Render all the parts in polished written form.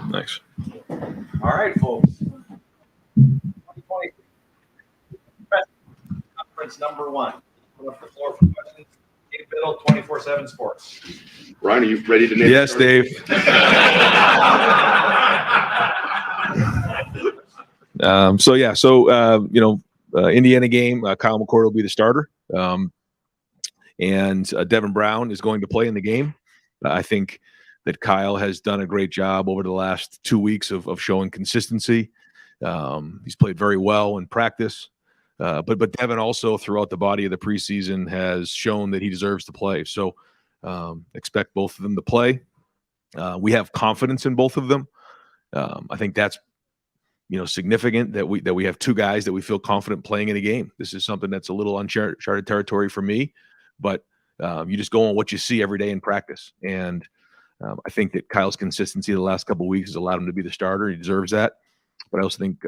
Nice. All right, folks. 2020 Conference number 1. Put up the floor for questions. Dave Biddle, 24/7 Sports. Ryan, are you ready to name? Yes, Dave. Indiana game, Kyle McCord will be the starter. And Devin Brown is going to play in the game. I think that Kyle has done a great job over the last 2 weeks of showing consistency. He's played very well in practice. But Devin also throughout the body of the preseason has shown that he deserves to play. So expect both of them to play. We have confidence in both of them. I think that's significant that we have two guys that we feel confident playing in a game. This is something that's a little uncharted territory for me, but you just go on what you see every day in practice. And I think that Kyle's consistency the last couple of weeks has allowed him to be the starter. He deserves that. But I also think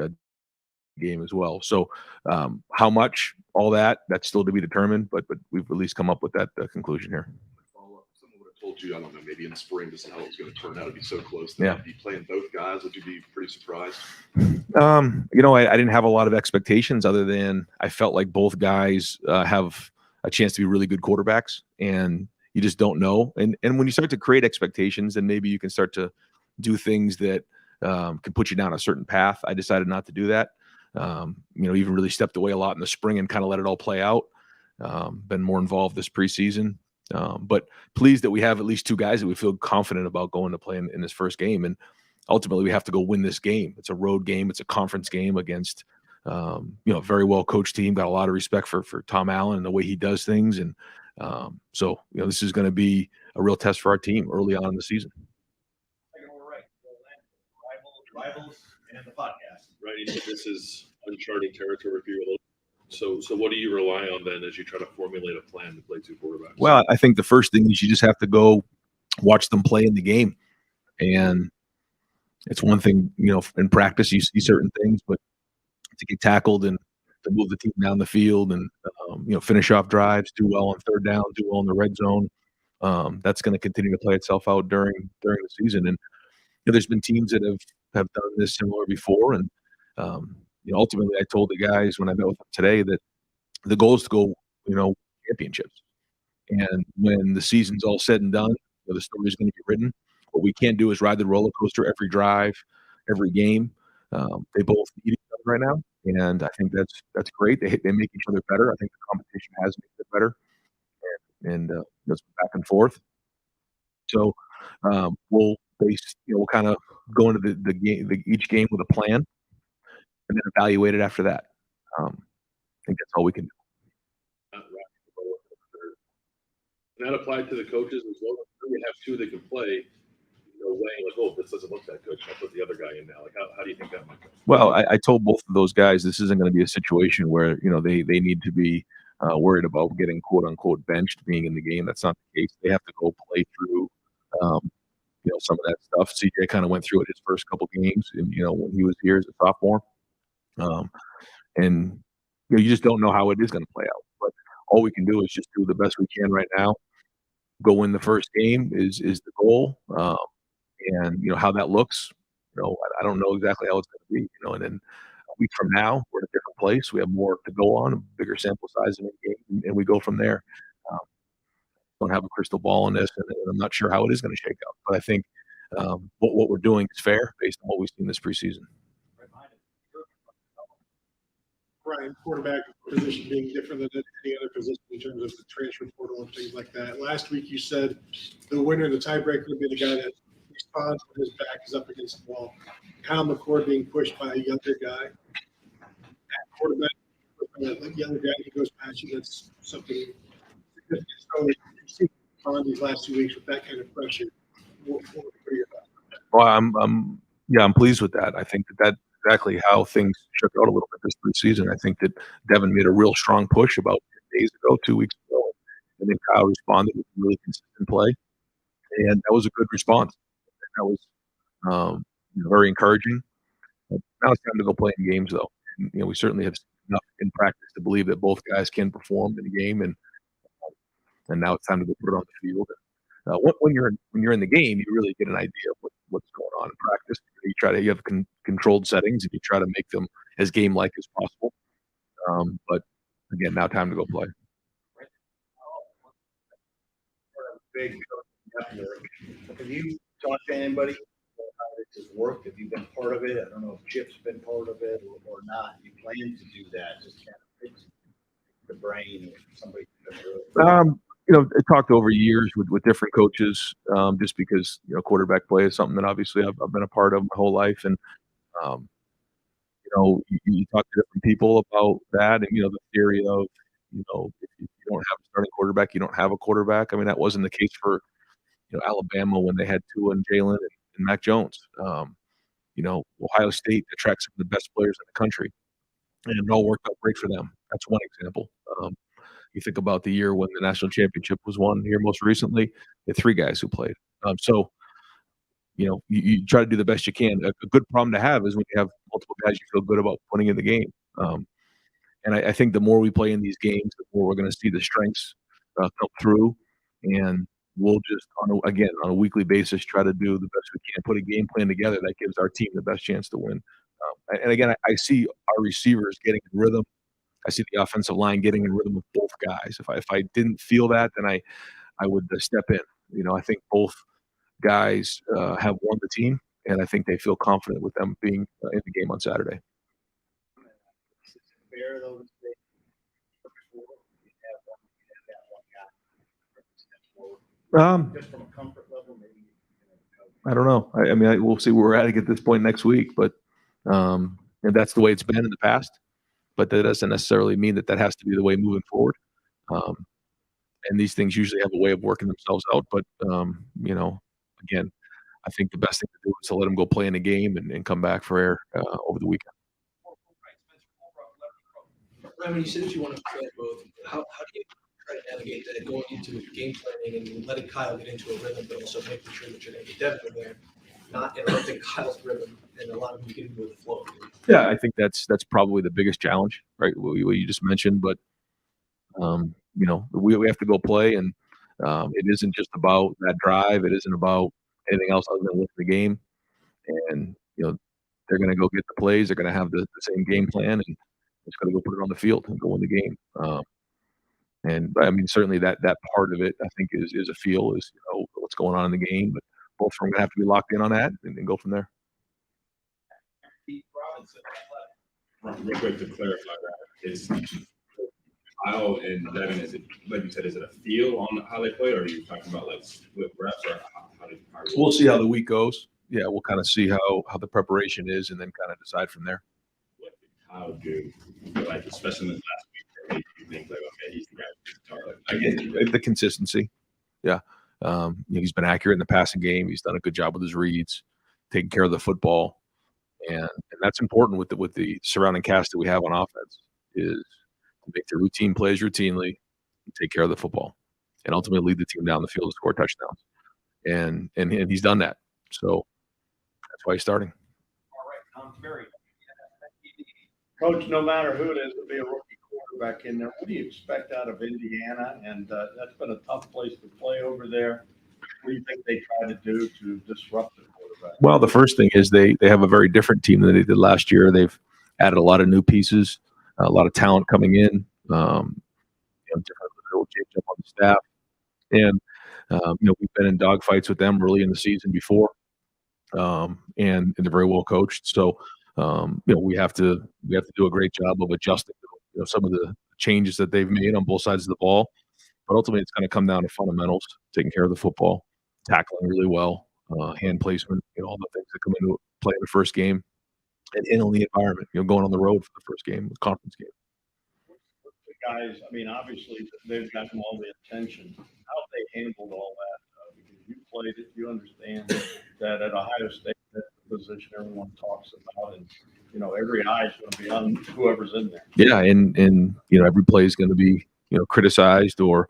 game as well. So how much, all that's still to be determined, but we've at least come up with that conclusion here. Someone would have told you, I don't know, maybe in the spring, this is how it was going to turn out. It'd be so close. Yeah. Be playing both guys. Would you be pretty surprised? I didn't have a lot of expectations other than I felt like both guys have a chance to be really good quarterbacks, and you just don't know. And when you start to create expectations, then maybe you can start to do things that can put you down a certain path. I decided not to do that. Even really stepped away a lot in the spring and kind of let it all play out. Been more involved this preseason. But pleased that we have at least two guys that we feel confident about going to play in this first game. And ultimately, we have to go win this game. It's a road game. It's a conference game against a very well coached team. Got a lot of respect for Tom Allen and the way he does things. And so this is going to be a real test for our team early on in the season. Rivals and the podcast. Right. This is uncharted territory for you. So what do you rely on then as you try to formulate a plan to play two quarterbacks? Well, I think the first thing is you just have to go watch them play in the game. And it's one thing, in practice you see certain things, but to get tackled and to move the team down the field and, finish off drives, do well on third down, do well in the red zone, that's going to continue to play itself out during the season. And there's been teams that have done this similar before. And, ultimately I told the guys when I met with them today that the goal is to go, championships. And when the season's all said and done, the story is going to be written. What we can't do is ride the roller coaster every drive, every game. They both need each other right now. And I think that's great. They make each other better. I think the competition has made it better. And it's back and forth. So we'll kind of go into the game, each game with a plan, and then evaluate it after that. I think that's all we can do. And that applied to the coaches as well. We have two that can play. Weighing like, oh, this doesn't look that good. I'll put the other guy in now. Like, how do you think that might go? Well, I told both of those guys this isn't going to be a situation where they need to be worried about getting quote unquote benched being in the game. That's not the case. They have to go play through some of that stuff. CJ kind of went through it his first couple games, and when he was here as a sophomore, and you just don't know how it is going to play out. But all we can do is just do the best we can right now. Go win the first game is the goal. And how that looks, I don't know exactly how it's going to be. And then a week from now, we're in a different place. We have more to go on, a bigger sample size in the game, and we go from there. Don't have a crystal ball on this, and I'm not sure how it is going to shake out. But I think what we're doing is fair based on what we've seen this preseason. Ryan, quarterback position being different than any other position in terms of the transfer portal and things like that. Last week you said the winner, the tiebreaker, would be the guy that responds when his back is up against the wall. Kyle McCord being pushed by a younger guy. That quarterback, that younger guy who goes past you, that's something significant. So you see on these last 2 weeks with that kind of pressure. What are your thoughts? Well, I'm pleased with that. I think that's exactly how things shook out a little bit this preseason. I think that Devin made a real strong push about 2 weeks ago, and then Kyle responded with really consistent play, and that was a good response. That was very encouraging. Now it's time to go play in games, though. And, we certainly have enough in practice to believe that both guys can perform in the game, and now it's time to go put it on the field When you're in the game, you really get an idea of what's going on in practice. You have controlled settings, and you try to make them as game-like as possible. But again, now time to go play. Big network. Have you talked to anybody about how this has worked? Have you been part of it? I don't know if Chip's been part of it or not. You plan to do that, just kind of fix the brain or somebody. I talked over years with different coaches, just because quarterback play is something that obviously I've been a part of my whole life, and um, you talk to different people about that, and the theory of if you don't have a starting quarterback, you don't have a quarterback. I mean, that wasn't the case for Alabama when they had Tua and Jalen and Mac Jones. Ohio State attracts some of the best players in the country, and it all worked out great for them. That's one example. You think about the year when the national championship was won here most recently, they had 3 guys who played. So you try to do the best you can. A good problem to have is when you have multiple guys you feel good about putting in the game. And I think the more we play in these games, the more we're going to see the strengths come through. And we'll just, on a weekly basis, try to do the best we can, put a game plan together that gives our team the best chance to win. And again, I see our receivers getting in rhythm. I see the offensive line getting in rhythm with both guys. If I didn't feel that, then I would step in. I think both guys have won the team, and I think they feel confident with them being in the game on Saturday. Fair though to say just from a comfort level, maybe. I don't know. I mean, we'll see where we're at this point next week, but and that's the way it's been in the past. But that doesn't necessarily mean that has to be the way moving forward. And these things usually have a way of working themselves out. But again, I think the best thing to do is to let them go play in the game and come back for air over the weekend. Ryan, when you said that you want to play both, how do you try to navigate that going into game planning and letting Kyle get into a rhythm, but also making sure that you're going to get Devin in there, not interrupting Kyle's rhythm and allowing him to get into the flow? Yeah, I think that's probably the biggest challenge, right? What you just mentioned, but we have to go play, and it isn't just about that drive. It isn't about anything else other than winning the game. And they're going to go get the plays. They're going to have the same game plan, and just got to go put it on the field and go win the game. And I mean, certainly that part of it, I think, is a feel is what's going on in the game. But both of them are going to have to be locked in on that and go from there. Real quick to clarify that, is Kyle and Devin, is it, like you said, is it a feel on how they play, or are you talking about like split reps, or how we'll see how the week goes. Yeah, we'll kind of see how the preparation is, and then kind of decide from there. What did Kyle do, like especially in the last week, that made you think like, okay, he's the guy to start? The consistency. Yeah, he's been accurate in the passing game. He's done a good job with his reads, taking care of the football. And that's important with the surrounding cast that we have on offense, is to make the routine plays routinely and take care of the football and ultimately lead the team down the field to score touchdowns. And he's done that. So that's why he's starting. All right, Tom Ferry. Coach, no matter who it is, to be a rookie quarterback in there, what do you expect out of Indiana? And that's been a tough place to play over there. What do you think they try to do to disrupt the quarterback? Well, the first thing is they have a very different team than they did last year. They've added a lot of new pieces, a lot of talent coming in, different little change up on the staff. And, we've been in dogfights with them early in the season before, and they're very well coached. So, we have to do a great job of adjusting some of the changes that they've made on both sides of the ball. But ultimately, it's going to come down to fundamentals, taking care of the football, tackling really well, hand placement, all the things that come into play in the first game, and in the environment, going on the road for the first game, the conference game. The guys, I mean, obviously they've gotten all the attention. How have they handled all that? Because you played it, you understand that at Ohio State, that's the position everyone talks about, and every eye is going to be on whoever's in there. Yeah, and every play is going to be criticized or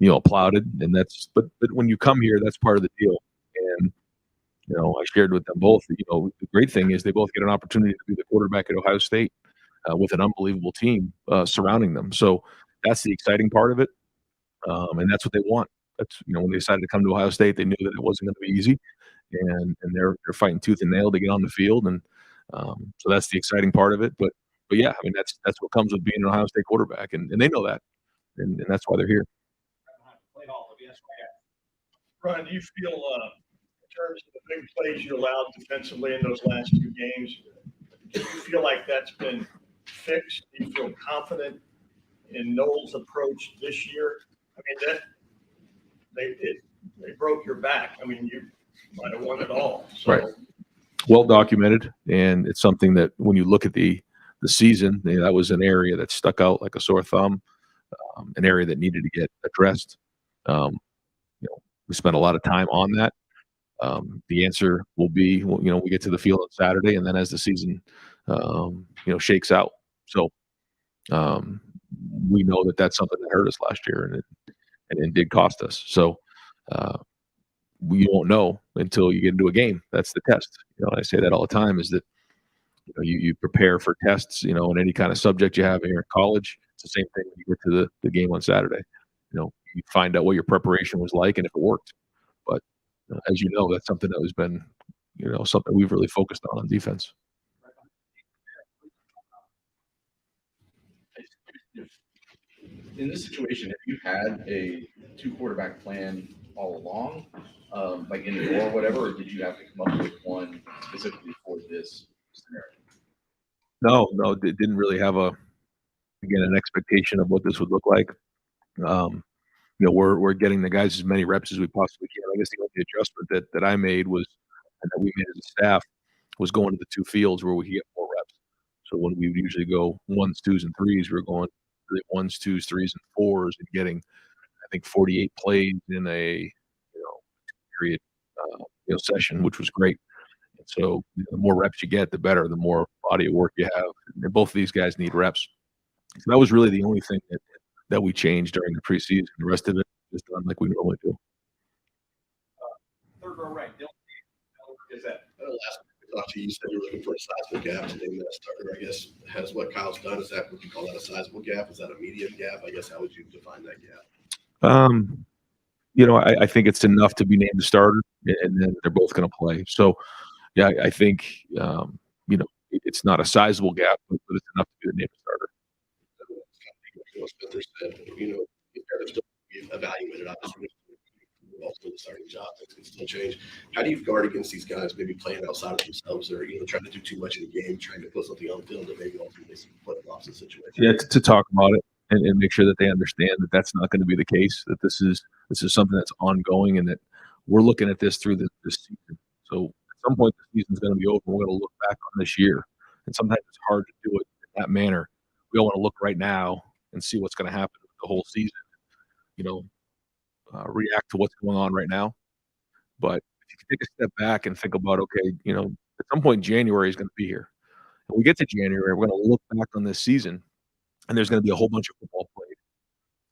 applauded, and but when you come here, that's part of the deal. And I shared with them both. The great thing is they both get an opportunity to be the quarterback at Ohio State with an unbelievable team surrounding them. So that's the exciting part of it, and that's what they want. That's when they decided to come to Ohio State, they knew that it wasn't going to be easy, and they're fighting tooth and nail to get on the field, and so that's the exciting part of it. But yeah, I mean that's what comes with being an Ohio State quarterback, and they know that, and that's why they're here. Ron, do you feel, in terms of the big plays you allowed defensively in those last few games, do you feel like that's been fixed? Do you feel confident in Knowles' approach this year? I mean, they broke your back. I mean, you might have won it all. So. Right. Well documented, and it's something that when you look at the season, that was an area that stuck out like a sore thumb, an area that needed to get addressed. We spent a lot of time on that. The answer will be, we get to the field on Saturday, and then as the season, shakes out. So we know that that's something that hurt us last year, and it did cost us. So we won't know until you get into a game. That's the test. I say that all the time, is that you prepare for tests, in any kind of subject you have here in college. It's the same thing when you get to the game on Saturday. You find out what your preparation was like and if it worked. But as you know, that's something that has been, something we've really focused on defense. In this situation, have you had a 2-quarterback plan all along, like in the door or whatever, or did you have to come up with one specifically for this scenario? No, it didn't really have an expectation of what this would look like. We're getting the guys as many reps as we possibly can. I guess the only adjustment that I made was, and that we made as a staff, was going to the 2 fields where we could get more reps. So when we would usually go 1s, 2s, and 3s, we're going 1s, 2s, 3s, and 4s, and getting, I think, 48 plays in a period session, which was great. And so the more reps you get, the better. The more body of work you have. And both of these guys need reps. So that was really the only thing that we changed during the preseason. The rest of it is done like we normally do. Third row right. Is that? Last week I talked to you, you said you're looking for a sizable gap to name that starter. I guess has what Kyle's done. Is that, would you call that a sizable gap? Is that a medium gap? I guess how would you define that gap? I think it's enough to be named the starter, and then they're both going to play. So, yeah, I think it's not a sizable gap, but it's enough to be the named starter. Spencer said, they're still being evaluated. Obviously, also the starting job, things can still change. How do you guard against these guys maybe playing outside of themselves, or trying to do too much in the game, trying to put something on the field that maybe ultimately put them off the situation? Yeah, to talk about it and make sure that they understand that that's not going to be the case. That this is something that's ongoing, and that we're looking at this through this season. So at some point, the season's going to be over. We're going to look back on this year, and sometimes it's hard to do it in that manner. We all want to look right now and see what's going to happen with the whole season. React to what's going on right now. But if you can take a step back and think about, okay, at some point January is going to be here. When we get to January, we're going to look back on this season, and there's going to be a whole bunch of football played,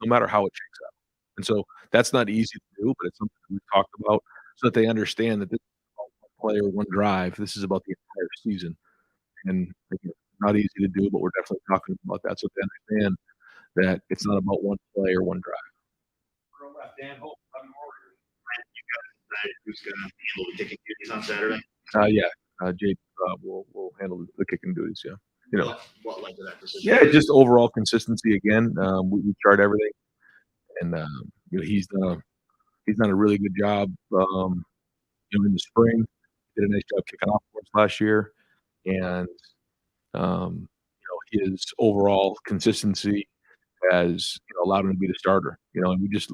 no matter how it shakes out. And so that's not easy to do, but it's something we've talked about so that they understand that this is about one player, one drive. This is about the entire season. And again, not easy to do, but we're definitely talking about that so they understand that it's not about one play or one drive. Dan Holt, Who's going to handle the kicking duties on Saturday? Jake will handle the kicking duties. Yeah, What led to that decision? Yeah, just overall consistency again. We tried everything, and he's done a really good job. In the spring, did a nice job kicking off for us last year, and his overall consistency has allowed him to be the starter. And we just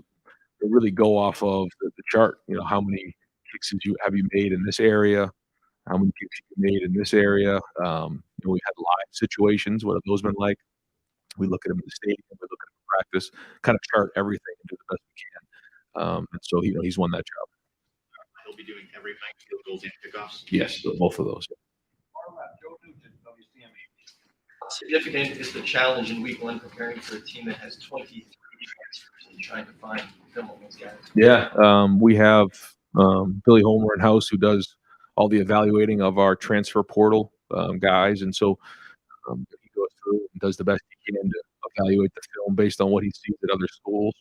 really go off of the chart. How many kicks have you made in this area? How many kicks you made in this area? We had live situations. What have those been like? We look at them in the stadium. We look at them in practice. Kind of chart everything and do the best we can. And so he's won that job. He'll be doing everything, field goals and kickoffs. Yes, both of those. How significant is the challenge in week 1 preparing for a team that has 23 transfers and trying to find film on those guys? Yeah, we have Billy Homer in house who does all the evaluating of our transfer portal guys, and so he goes through and does the best he can to evaluate the film based on what he sees at other schools.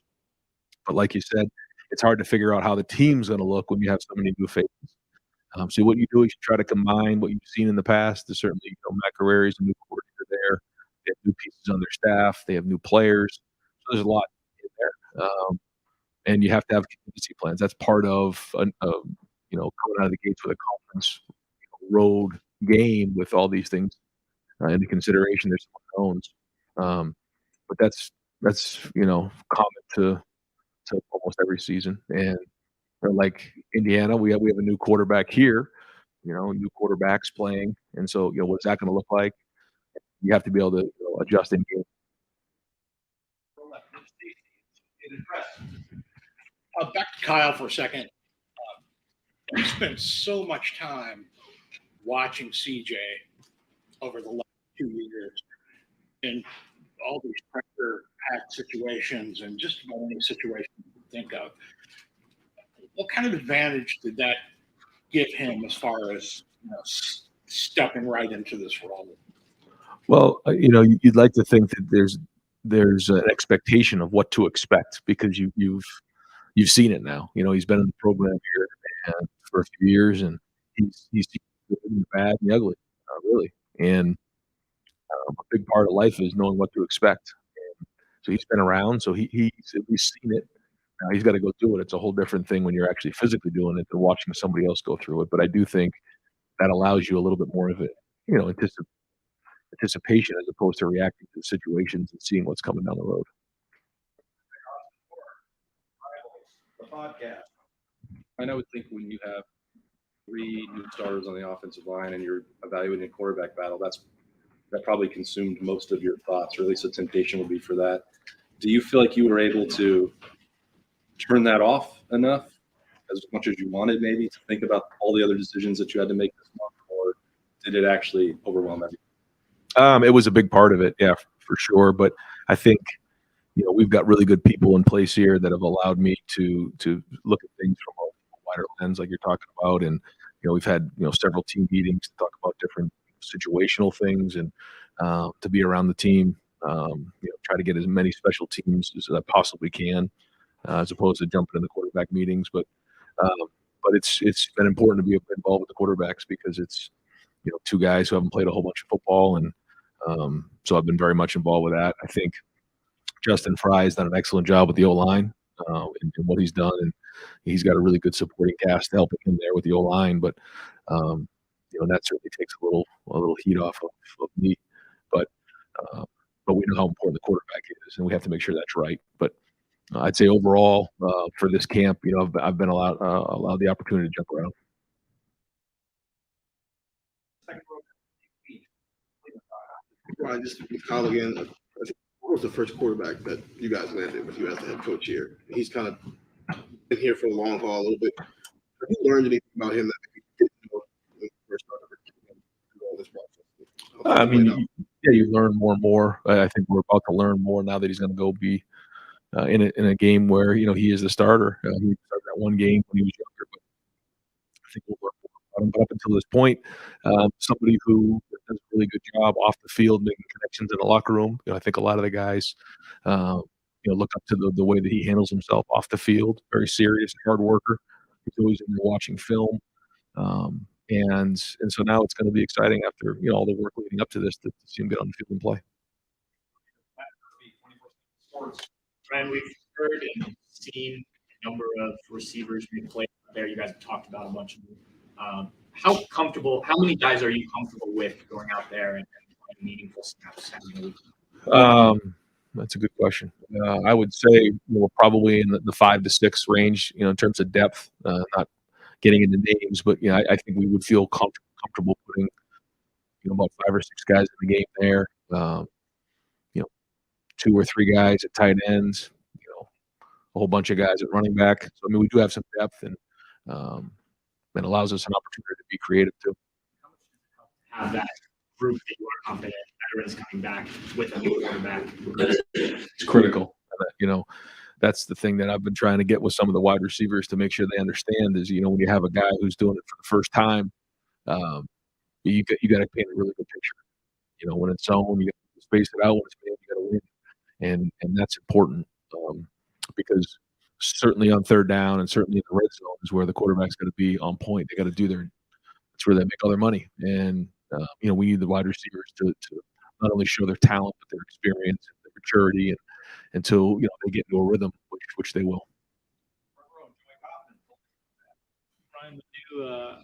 But like you said, it's hard to figure out how the team's going to look when you have so many new faces. So what you do is you try to combine what you've seen in the past. There's certainly, Matt Carreri's a new coordinator there. They have new pieces on their staff. They have new players. So there's a lot in there. And you have to have contingency plans. That's part of, coming out of the gates with a conference road game with all these things into consideration. There's some unknowns. But that's common to almost every season. And like Indiana, we have a new quarterback here, new quarterbacks playing, and so what's that going to look like? You have to be able to adjust in game. Back to Kyle for a second. We spent so much time watching CJ over the last 2 years in all these pressure-packed situations and just about any situation you can think of. What kind of advantage did that give him as far as stepping right into this role? Well, you'd like to think that there's an expectation of what to expect because you've seen it now. He's been in the program here for a few years, and he's seen the good and the bad and the ugly, really. And a big part of life is knowing what to expect. And so he's been around, so he's at least seen it. Now he's got to go do it. It's a whole different thing when you're actually physically doing it than watching somebody else go through it. But I do think that allows you a little bit more of it, anticipation as opposed to reacting to situations and seeing what's coming down the road. The podcast. I would think when you have 3 new starters on the offensive line and you're evaluating a quarterback battle, that probably consumed most of your thoughts, or at least the temptation would be for that. Do you feel like you were able to turn that off enough, as much as you wanted, maybe, to think about all the other decisions that you had to make this month, or did it actually overwhelm everything? It was a big part of it, yeah, for sure. But I think we've got really good people in place here that have allowed me to look at things from a wider lens, like you're talking about. And we've had several team meetings to talk about different situational things and to be around the team. Try to get as many special teams as I possibly can, as opposed to jumping in the quarterback meetings. But it's been important to be involved with the quarterbacks because it's 2 guys who haven't played a whole bunch of football, and so I've been very much involved with that. I think Justin Fry has done an excellent job with the O-line and what he's done, and he's got a really good supporting cast helping him there with the O-line. But that certainly takes a little heat off of me. But we know how important the quarterback is, and we have to make sure that's right. But I'd say overall for this camp, I've been allowed the opportunity to jump around. Ryan, just with Kyle again, what was the first quarterback that you guys landed with you as the head coach here? He's kind of been here for the long haul a little bit. Have you learned anything about him that maybe you didn't know when you first started all this process? I mean, you learn more and more. I think we're about to learn more now that he's going to go be in a game where he is the starter. He started that one game when he was younger, but I think we'll learn more about him. But up until this point, somebody who does a really good job off the field making connections in the locker room. I think a lot of the guys, look up to the way that he handles himself off the field. Very serious, hard worker. He's always in there watching film. And so now it's going to be exciting after all the work leading up to this to see him get on the field and play. Ryan, we've heard and seen a number of receivers being played there. You guys have talked about a bunch of them. How many guys are you comfortable with going out there and playing meaningful snaps? That's a good question. I would say we're probably in the 5 to 6 range, in terms of depth, not getting into names, but I think we would feel comfortable putting about 5 or 6 guys in the game there. 2 or 3 guys at tight ends, a whole bunch of guys at running back. So we do have some depth, and it allows us an opportunity to be creative too. Have that group that you are confident veterans coming back with a new quarterback. It's critical. That's the thing that I've been trying to get with some of the wide receivers to make sure they understand is, when you have a guy who's doing it for the first time, you got to paint a really good picture. When it's zone, you got to space it out. When it's man, you got to win. And that's important because certainly on third down and certainly in the red zone is where the quarterback's got to be on point. They got to do their. That's where they make all their money. And we need the wide receivers to not only show their talent but their experience, their maturity, and until they get into a rhythm, which they will. Ryan, the new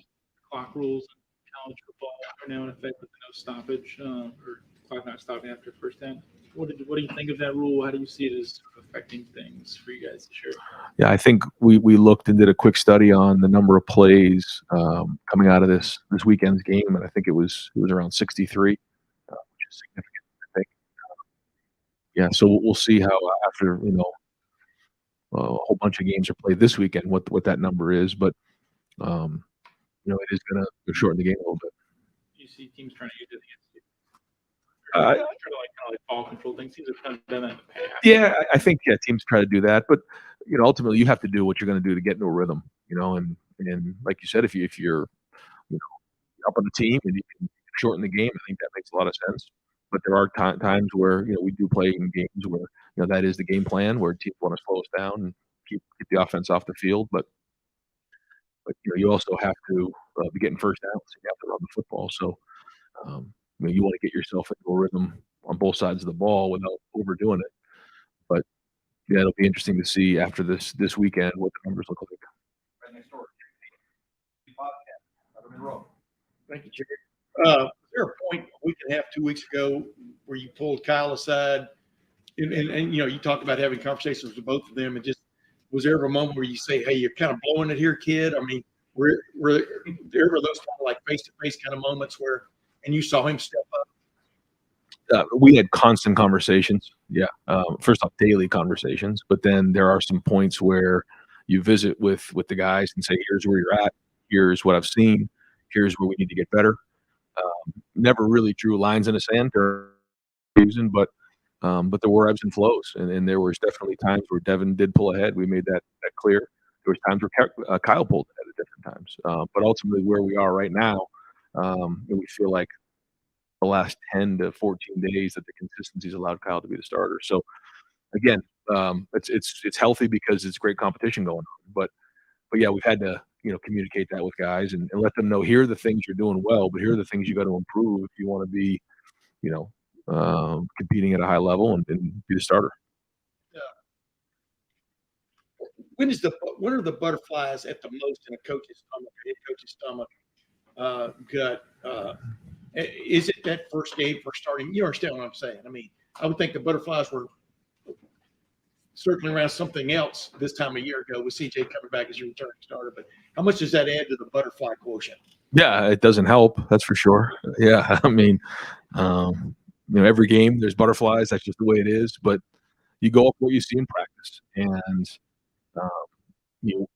clock rules in college football are now in effect with no stoppage or clock not stopping after first down. What do you think of that rule? How do you see it as affecting things for you guys this year? Yeah, I think we looked and did a quick study on the number of plays coming out of this weekend's game, and I think it was around 63, which is significant. I think. Yeah, so we'll see how after a whole bunch of games are played this weekend what that number is, but it is going to shorten the game a little bit. You see teams trying to use it against you. Try to kind of ball control things. Teams have kind of done that in the past. Yeah, I think teams try to do that, but ultimately you have to do what you're going to do to get into a rhythm, and like you said, if you're up on the team and you can shorten the game, I think that makes a lot of sense. But there are times where we do play in games where that is the game plan where teams want to slow us down and keep the offense off the field, but you also have to be getting first downs. So you have to run the football. So you want to get yourself into a rhythm on both sides of the ball without overdoing it. But yeah, it'll be interesting to see after this weekend what the numbers look like. Right next door. Thank you, Jerry. Was there a point a week and a half, 2 weeks ago, where you pulled Kyle aside and you talked about having conversations with both of them, and just was there ever a moment where you say, "Hey, you're kind of blowing it here, kid"? I mean, were there ever those kind of like face-to-face kind of moments where, and you saw him step up? We had constant conversations. Yeah. First off, daily conversations, but then there are some points where you visit with the guys and say, "Here's where you're at. Here's what I've seen. Here's where we need to get better." Never really drew lines in the sand during the season, but there were ebbs and flows, and there was definitely times where Devin did pull ahead. We made that clear. There was times where Kyle pulled ahead at different times, but ultimately where we are right now, we feel like the last 10 to 14 days that the consistency's allowed Kyle to be the starter. So again, it's healthy because it's great competition going on, but yeah, we've had to communicate that with guys and let them know, here are the things you're doing well, but here are the things you got to improve if you want to be competing at a high level and be the starter. Yeah. When are the butterflies at the most in a coach's stomach, a head coach's stomach, gut? Is it that first game for starting? You understand what I'm saying? I mean, I would think the butterflies were circling around something else this time of year ago with CJ coming back as your returning starter. But how much does that add to the butterfly quotient? Yeah, it doesn't help. That's for sure. Yeah, I mean, every game there's butterflies. That's just the way it is. But you go off what you see in practice, and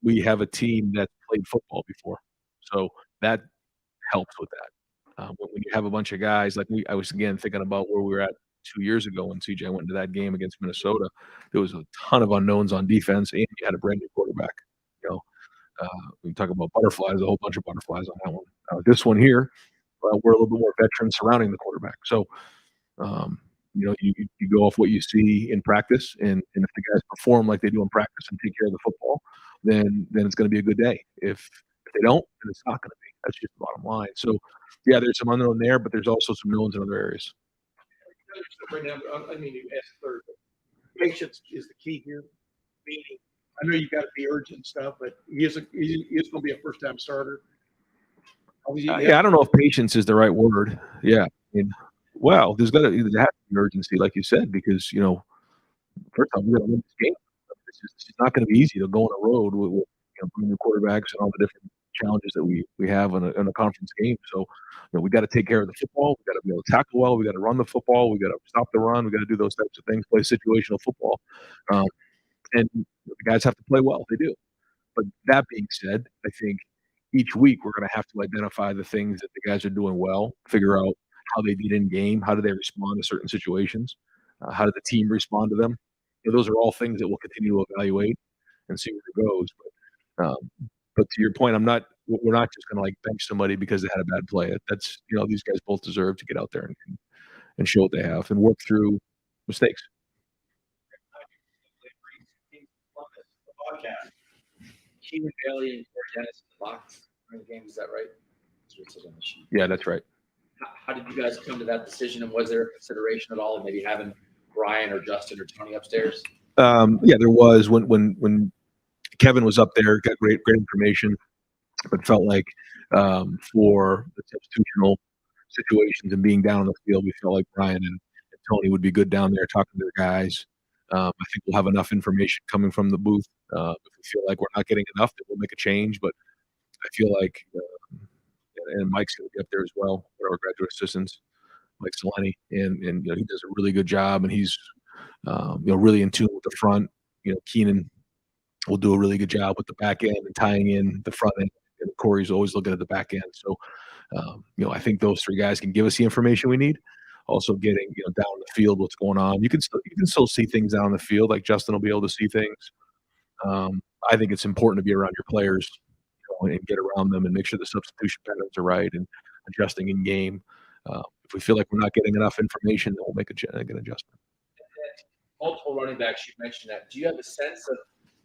we have a team that's played football before, so that helps with that. When you have a bunch of guys like I was again thinking about where we were at 2 years ago when CJ went into that game against Minnesota. There was a ton of unknowns on defense, and you had a brand new quarterback. We talk about butterflies, a whole bunch of butterflies on that one. This one here, we're a little bit more veteran surrounding the quarterback. So, you go off what you see in practice, and if the guys perform like they do in practice and take care of the football, then it's going to be a good day. If they don't, then it's not going to be. That's just the bottom line. So, yeah, there's some unknown there, but there's also some knowns in other areas. Right now, I mean, you asked third, but patience is the key here. Meaning, I know you've got to be urgent and stuff, but he is going to be a first-time starter. Yeah, I don't know if patience is the right word. Yeah, there's have to be urgency, like you said, because first off, we're going to win this game. It's not going to be easy to go on a road with new quarterbacks and all the different challenges that we have in a conference game. So, we got to take care of the football. We got to be able to tackle well. We got to run the football. We got to stop the run. We got to do those types of things. Play situational football, and the guys have to play well. They do. But that being said, I think each week we're going to have to identify the things that the guys are doing well, figure out how they did in game, how do they respond to certain situations, how did the team respond to them. Those are all things that we'll continue to evaluate and see where it goes. But to your point, we're not just going to bench somebody because they had a bad play. That's these guys both deserve to get out there and show what they have and work through mistakes. The Keenan Bailey and Corey Dennis in the box during the game. Is that right? That's what it says on the sheet. Yeah, that's right. How did you guys come to that decision, and was there a consideration at all of maybe having Brian or Justin or Tony upstairs? Yeah, there was when Kevin was up there, got great information, but felt like for the substitutional situations and being down on the field, we felt like Brian and Tony would be good down there talking to their guys. I think we'll have enough information coming from the booth. If we feel like we're not getting enough, then we'll make a change. But I feel like, and Mike's going to be up there as well, our graduate assistants, Mike Seleni, and he does a really good job, and he's really in tune with the front. Keenan will do a really good job with the back end and tying in the front end, and Corey's always looking at the back end. So, I think those three guys can give us the information we need. Also, getting down the field, what's going on. You can still see things down on the field. Like Justin will be able to see things. I think it's important to be around your players and get around them and make sure the substitution patterns are right and adjusting in game. If we feel like we're not getting enough information, then we'll make an adjustment. Multiple running backs, you mentioned that. Do you have a sense of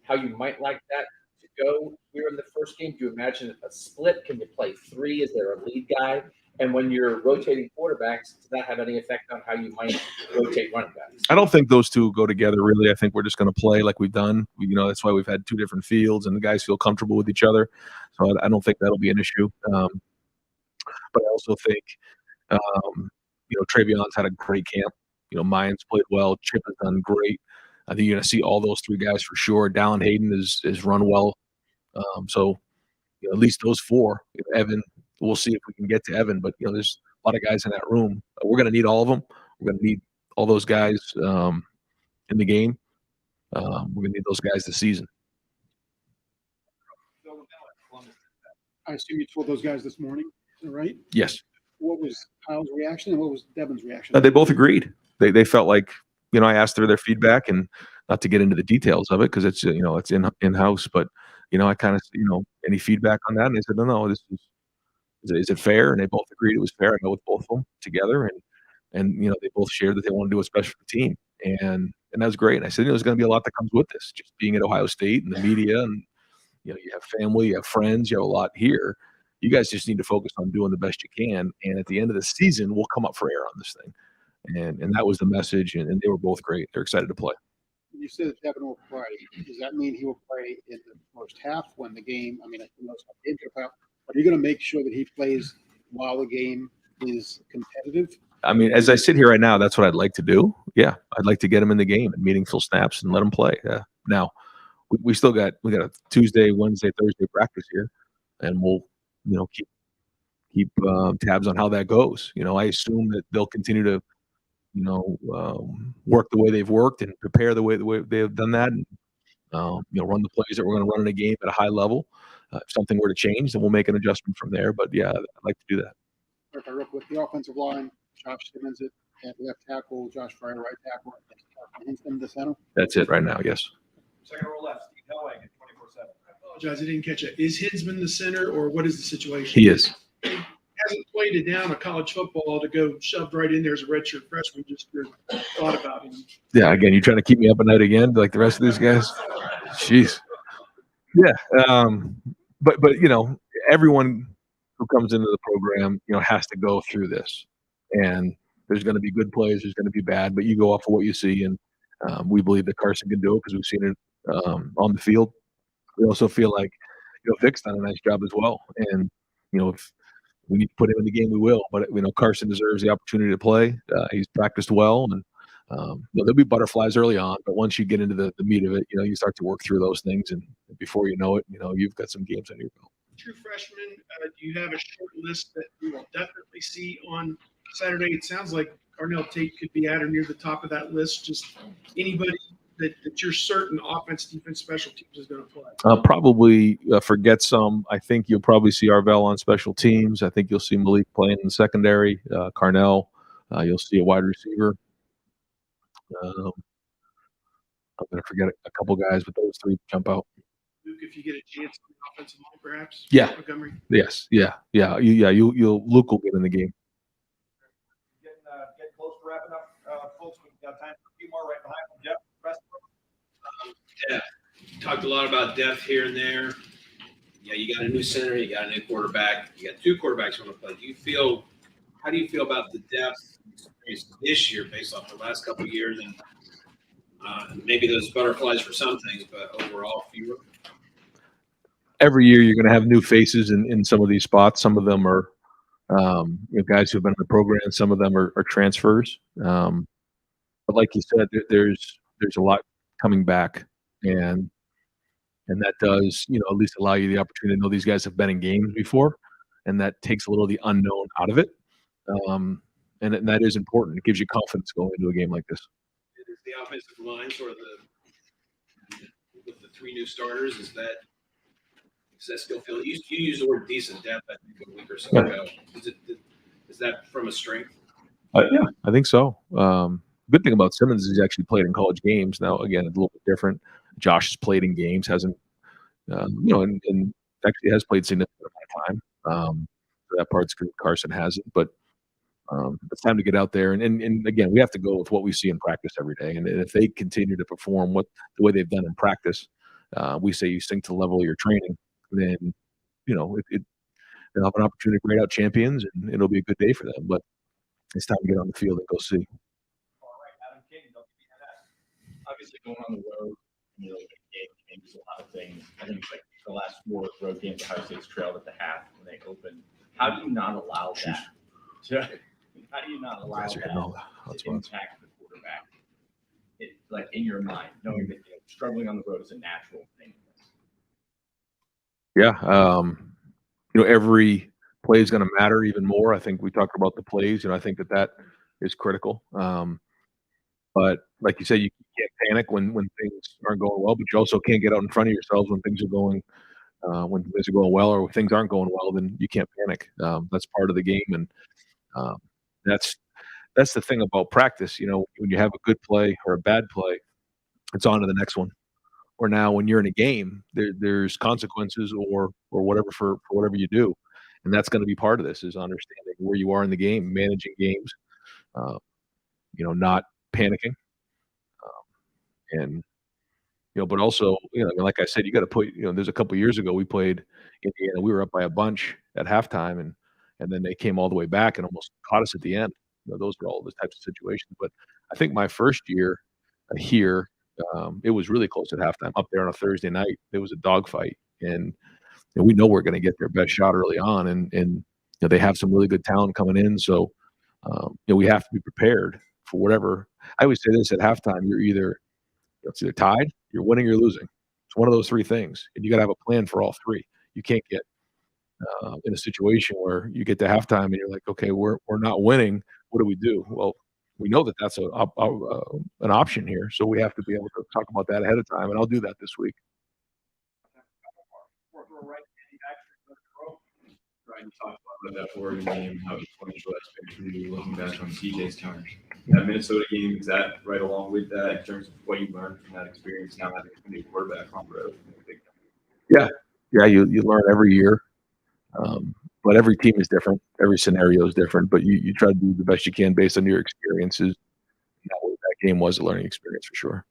how you might like that to go here in the first game? Do you imagine a split? Can you play three? Is there a lead guy? And when you're rotating quarterbacks, does that have any effect on how you might rotate running backs? I don't think those two go together really. I think we're just going to play like we've done. That's why we've had two different fields, and the guys feel comfortable with each other. So I don't think that'll be an issue. But I also think, Travion's had a great camp. Mayans played well. Chip has done great. I think you're going to see all those three guys for sure. Dallin Hayden is run well. So at least those four. Evan, we'll see if we can get to Evan. But there's a lot of guys in that room. We're going to need all of them. We're going to need all those guys in the game. We're going to need those guys this season. I assume you told those guys this morning, is that right? Yes. What was Kyle's reaction and what was Devin's reaction? They both agreed. They felt like, I asked their feedback, and not to get into the details of it because it's it's in-house, but I kind of any feedback on that, and they said no, this is it fair? And they both agreed it was fair. I met with both of them together, and they both shared that they want to do what's best for the team, and that was great. And I said there's going to be a lot that comes with this, just being at Ohio State and the media, and you have family, you have friends, you have a lot here. You guys just need to focus on doing the best you can, and at the end of the season, we'll come up for air on this thing. And that was the message, and they were both great. They're excited to play. You said that Devin will play. Does that mean he will play in the first half when the game? I mean, who knows how the game's going to play out. Are you going to make sure that he plays while the game is competitive? I mean, as I sit here right now, that's what I'd like to do. Yeah, I'd like to get him in the game and meaningful snaps and let him play. Now, we still got a Tuesday, Wednesday, Thursday practice here, and we'll keep tabs on how that goes. I assume that they'll continue to work the way they've worked and prepare the way they've done that, and run the plays that we're going to run in a game at a high level. If something were to change, then we'll make an adjustment from there. But yeah, I'd like to do that. Okay, real quick, the offensive line, Josh Simmons at left tackle, Josh Fryer right tackle, and Hinston the center. That's it right now. Yes. Second row left, Steve Helwag at 24/7. I apologize, I didn't catch it. Is Hinsman the center, or what is the situation? He is. Hasn't played it down a college football to go shoved right in there as a redshirt freshman. Just your thought about him. Yeah. Again, you trying to keep me up at night again, like the rest of these guys? Jeez. Yeah. But everyone who comes into the program, has to go through this, and there's going to be good plays, there's going to be bad, but you go off of what you see, and we believe that Carson can do it because we've seen it on the field. We also feel like Vic's done a nice job as well, and if we need to put him in the game, we will. But Carson deserves the opportunity to play. He's practiced well, and there'll be butterflies early on. But once you get into the meat of it, you start to work through those things, and before you know it, you've got some games under your belt. True freshmen, do you have a short list that you will definitely see on Saturday? It sounds like Carnell Tate could be at or near the top of that list. Just anybody that you're certain offense, defense, special teams is going to play. Probably forget some. I think you'll probably see Arvell on special teams. I think you'll see Malik playing in the secondary. Carnell, you'll see a wide receiver. I'm going to forget a couple guys, but those three jump out. Luke, if you get a chance on the offensive line, perhaps. Yeah. Montgomery. Yes. Yeah. Luke will get in the game. Getting close to wrapping up, folks. We've got time for a few more right behind them. Jeff, Depth. Talked a lot about depth here and there. Yeah, you got a new center, you got a new quarterback, you got two quarterbacks on the play. How do you feel about the depth this year based off the last couple of years? And maybe those butterflies for some things, but overall fewer? Every year you're going to have new faces in some of these spots. Some of them are guys who've been in the program. Some of them are transfers. But like you said, there's a lot coming back, and that does at least allow you the opportunity to know these guys have been in games before, and that takes a little of the unknown out of it. And that is important. It gives you confidence going into a game like this. Is the offensive line sort of with the three new starters? Does that still feel? You used the word decent depth, I think, a week or so ago. Is that from a strength? Yeah, I think so. Good thing about Simmons is he's actually played in college games. Now, again, it's a little bit different. Josh has played in games, hasn't, and actually has played significant amount of time. So that part's good. Carson hasn't, but it's time to get out there. And again, we have to go with what we see in practice every day. And if they continue to perform the way they've done in practice, we say you sink to the level of your training, then, they'll have an opportunity to grade out champions, and it'll be a good day for them. But it's time to get on the field and go see. Obviously, going on the road, game changes a lot of things. I think it's like the last 4 road games, Ohio State's trailed at the half when they opened. How do you not allow that? How do you not allow that to impact the quarterback? Like in your mind, knowing that struggling on the road is a natural thing. Yeah, every play is going to matter even more. I think we talked about the plays. I think that is critical. But like you said, you can't panic when things aren't going well, but you also can't get out in front of yourselves when things are going well, or when things aren't going well. Then you can't panic. That's part of the game, and that's the thing about practice. When you have a good play or a bad play, it's on to the next one. Or now, when you're in a game, there's consequences or whatever for whatever you do, and that's going to be part of this, is understanding where you are in the game, managing games, not panicking, and but also, like I said, you got to put. There's a couple of years ago we played Indiana. We were up by a bunch at halftime, and then they came all the way back and almost caught us at the end. Those were all those types of situations. But I think my first year here, it was really close at halftime. Up there on a Thursday night, it was a dogfight, and we know we're going to get their best shot early on, and they have some really good talent coming in. So we have to be prepared for whatever. I always say this: at halftime, it's either tied, you're winning, or you're losing. It's one of those three things, and you got to have a plan for all three. You can't get in a situation where you get to halftime and you're like, okay, we're not winning. What do we do? Well, we know that that's an option here, so we have to be able to talk about that ahead of time, and I'll do that this week. Right, you talked about that Oregon game, how it was wonderful experience for you looking back on CJ's time. That Minnesota game, is that right along with that in terms of what you learned from that experience now having a new quarterback on the road? Yeah, you learn every year, but every team is different. Every scenario is different, but you try to do the best you can based on your experiences. That game was a learning experience for sure.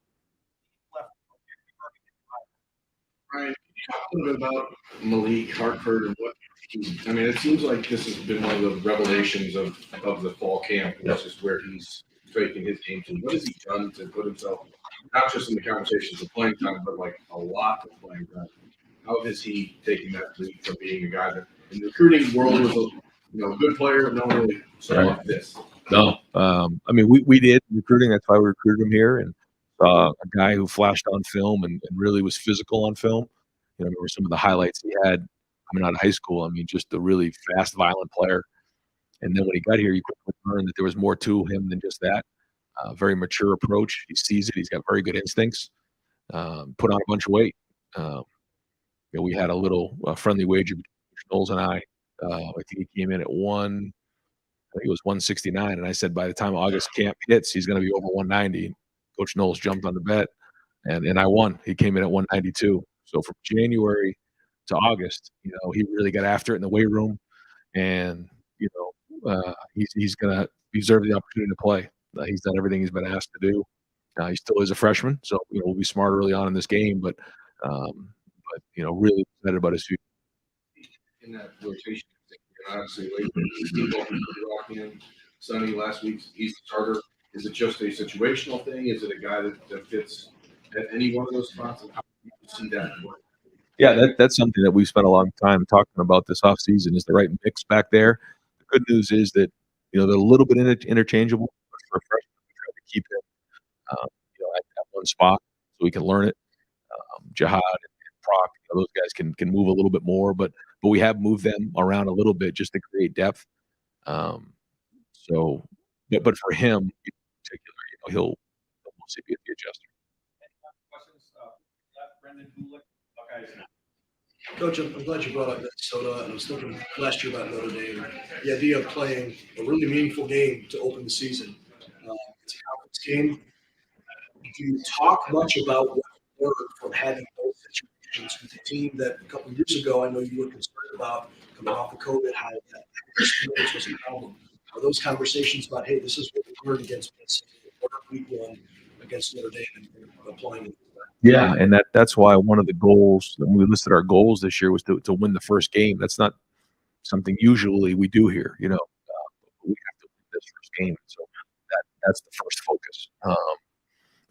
Ryan, can you talk a little bit about Malik Hartford and what it seems like this has been one of the revelations of the fall camp, which is where he's taking his game to. What has he done to put himself, not just in the conversations of playing time, but like a lot of playing time? How has he taken that leap from being a guy that in the recruiting world was a good player, no one really saw this? No, we did recruiting. That's why we recruited him here, and a guy who flashed on film and really was physical on film. Remember some of the highlights he had coming out of high school. Just a really fast, violent player. And then when he got here, you quickly learned that there was more to him than just that. Very mature approach. He sees it. He's got very good instincts. Put on a bunch of weight. We had a little friendly wager between Knowles and I. I think he came in at 169, and I said by the time August camp hits, he's going to be over 190. Coach Knowles jumped on the bet, and I won. He came in at 192. So from January to August, he really got after it in the weight room, and he's going to deserve the opportunity to play. He's done everything he's been asked to do. He still is a freshman, so we'll be smart early on in this game, but really excited about his future. in that rotation. Obviously, Steve walked in, Sonny last week, he's the starter. Is it just a situational thing? Is it a guy that fits at any one of those spots? And how do you see that work? Yeah, that's something that we've spent a long time talking about this offseason is the right mix back there. The good news is that, they're a little bit interchangeable. But for a freshman, we try to keep him, at one spot so he can learn it. Jihad and Proc, those guys can move a little bit more, but we have moved them around a little bit just to create depth. Um, so, but for him in particular, he'll mostly be the adjuster. Questions? Brendan Gulick, Buckeyes. Coach, I'm glad you brought up Minnesota, and I was thinking last year about Notre Dame. The idea of playing a really meaningful game to open the season. It's a conference game. Do you talk much about what you learned from having those situations with a team that a couple of years ago I know you were concerned about coming off of COVID, how that experience was a problem? Are those conversations about, hey, this is what we learned against Minnesota, week one against Notre Dame, and applying it? Yeah, and that's why one of the goals when we listed our goals this year was to win the first game. That's not something usually we do here. We have to win this first game, so that's the first focus.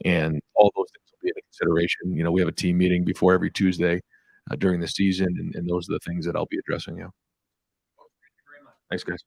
And all those things will be in consideration. We have a team meeting before every Tuesday during the season, and those are the things that I'll be addressing. Yeah. Thanks, guys.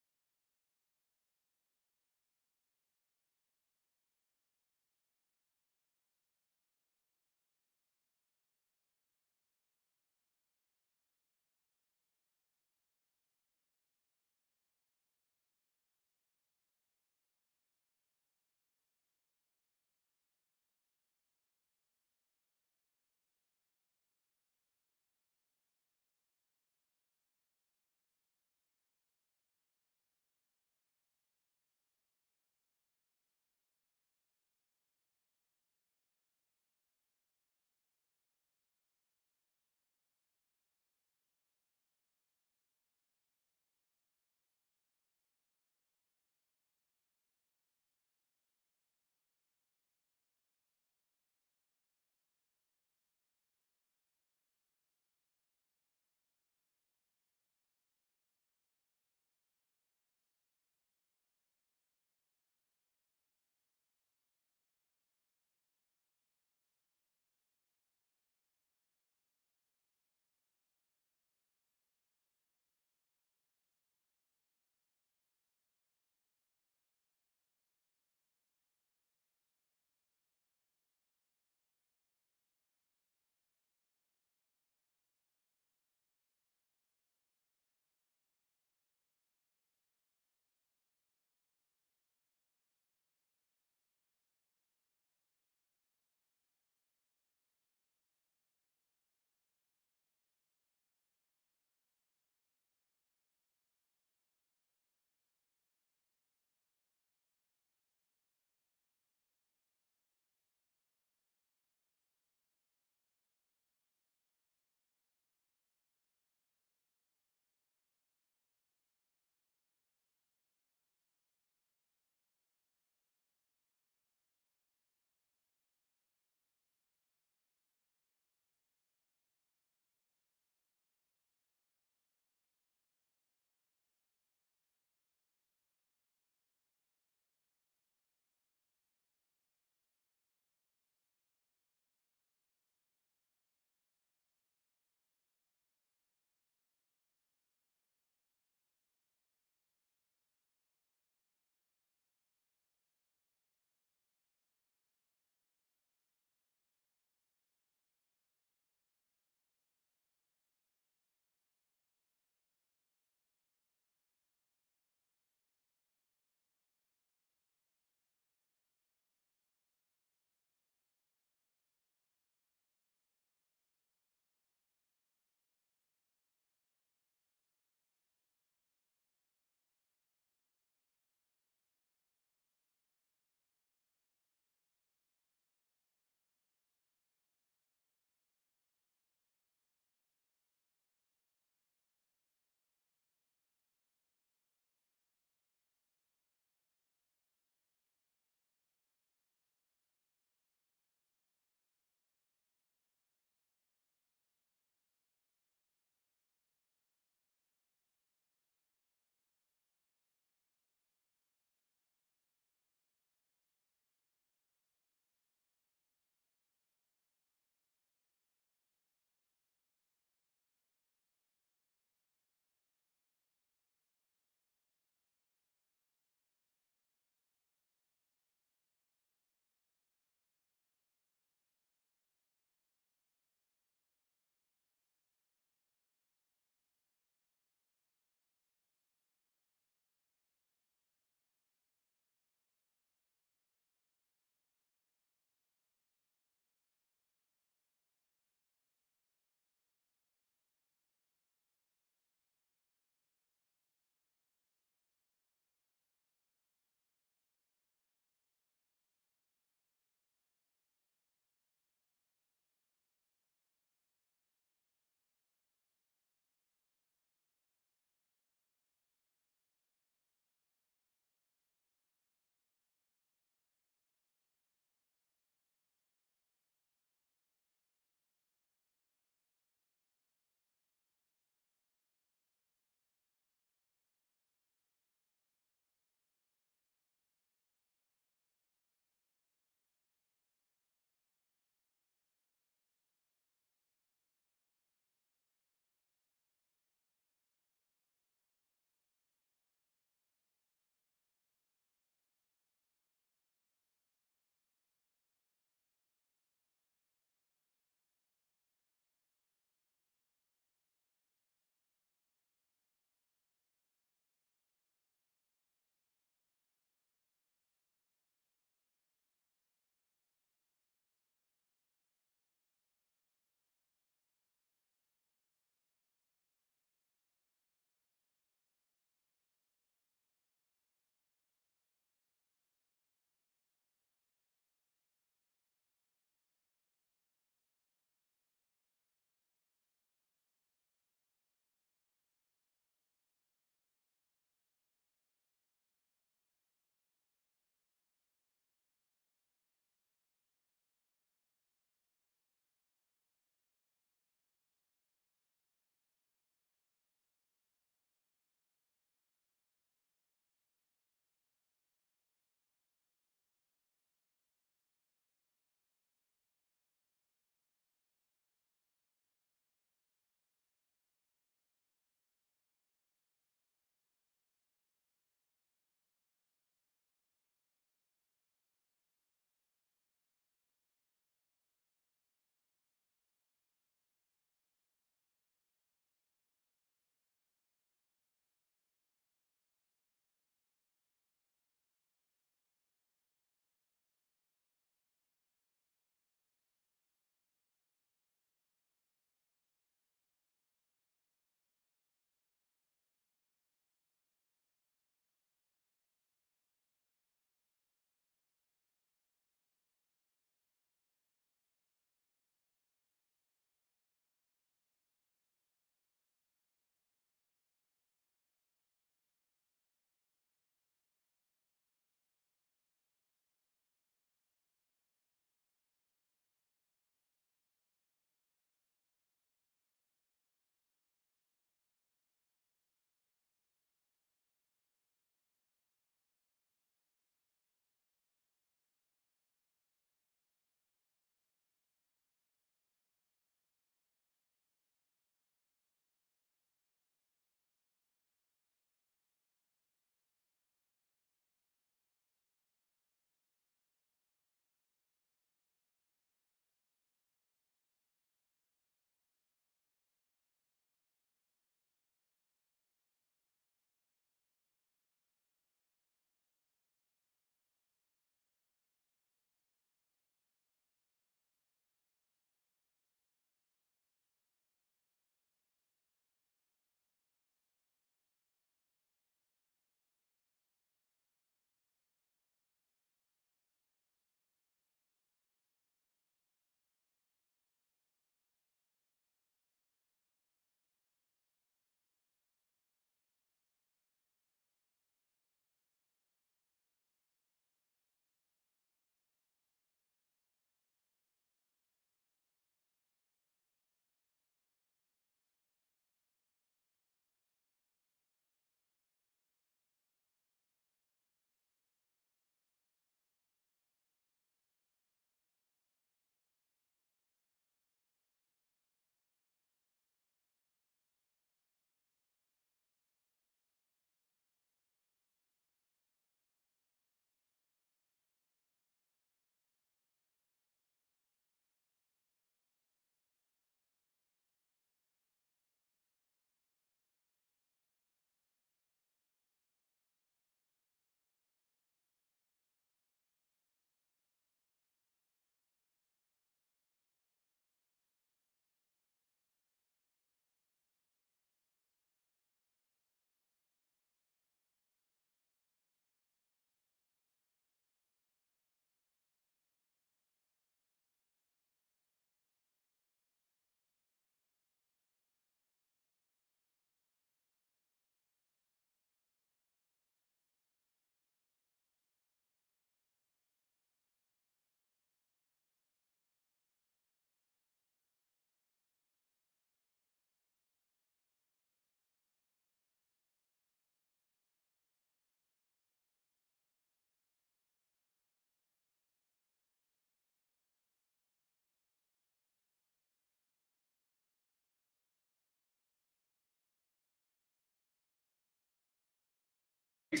We're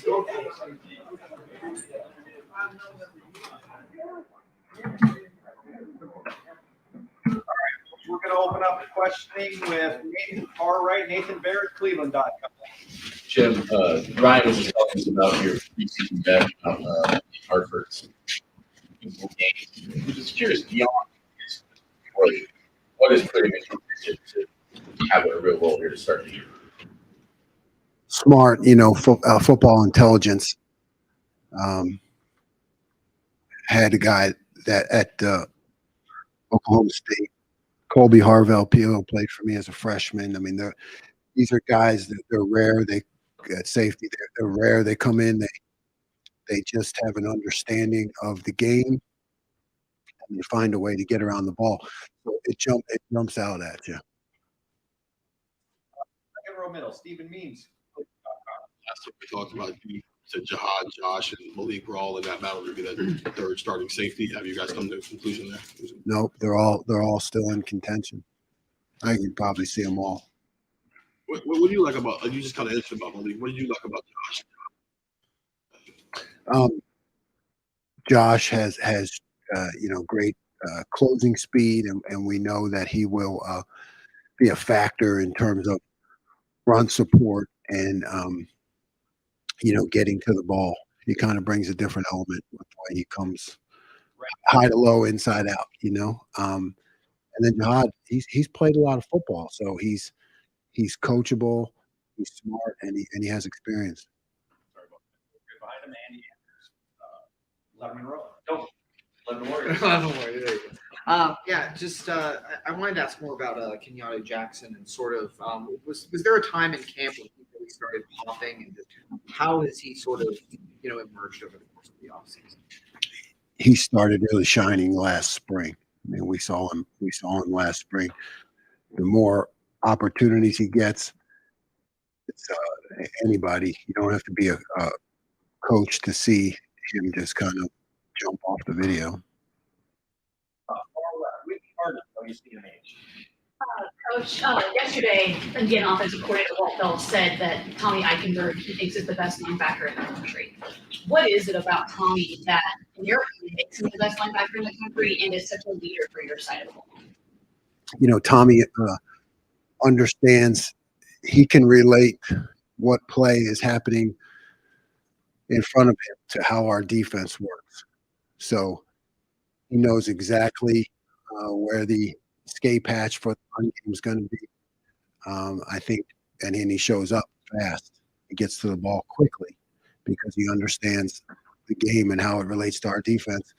going to open up the questioning with Nathan Cartwright, Nathan Barrett, Cleveland.com. Jim, Ryan was just talking about your preseason bet on Hartford's game. I'm just curious, beyond what is putting it to have a real role here to start the year? Smart, football intelligence. Had a guy that at Oklahoma State, Colby Harvell, PO, played for me as a freshman. I mean, these are guys that they're rare. They at safety, they're rare. They come in, they just have an understanding of the game, and they find a way to get around the ball. So it jumps out at you. Second row middle, Stephen Means. Last time we talked about you said Jihad, Josh, and Malik were all in that battle to be that third starting safety. Have you guys come to a conclusion there? Nope, they're all still in contention. I can probably see them all. What do you like about? You just kind of answered about Malik. What did you like about Josh? Josh has great closing speed, and we know that he will be a factor in terms of run support and getting to the ball. He kind of brings a different element with the way he comes high to low, inside out. And then Jihad, he's played a lot of football, so he's coachable, he's smart, and he has experience. Sorry about that. Behind him, Andy Andrews. Letterman Row. Don't. Letterman Warriors. Letterman Warriors. There you go. I wanted to ask more about Kenyatta Jackson and sort of was there a time in camp when he really started popping, and just how has he sort of emerged over the course of the offseason? He started really shining last spring. I mean, we saw him last spring. The more opportunities he gets, it's anybody. You don't have to be a coach to see him just kind of jump off the video. Coach, yesterday, Indiana offensive coordinator Walt Phillips said that Tommy Eichenberg, he thinks, is the best linebacker in the country. What is it about Tommy that, in your opinion, makes him the best linebacker in the country and is such a leader for your side of the ball? Tommy understands. He can relate what play is happening in front of him to how our defense works. So he knows exactly where the escape hatch for the run game is going to be. I think, and he shows up fast. He gets to the ball quickly because he understands the game and how it relates to our defense.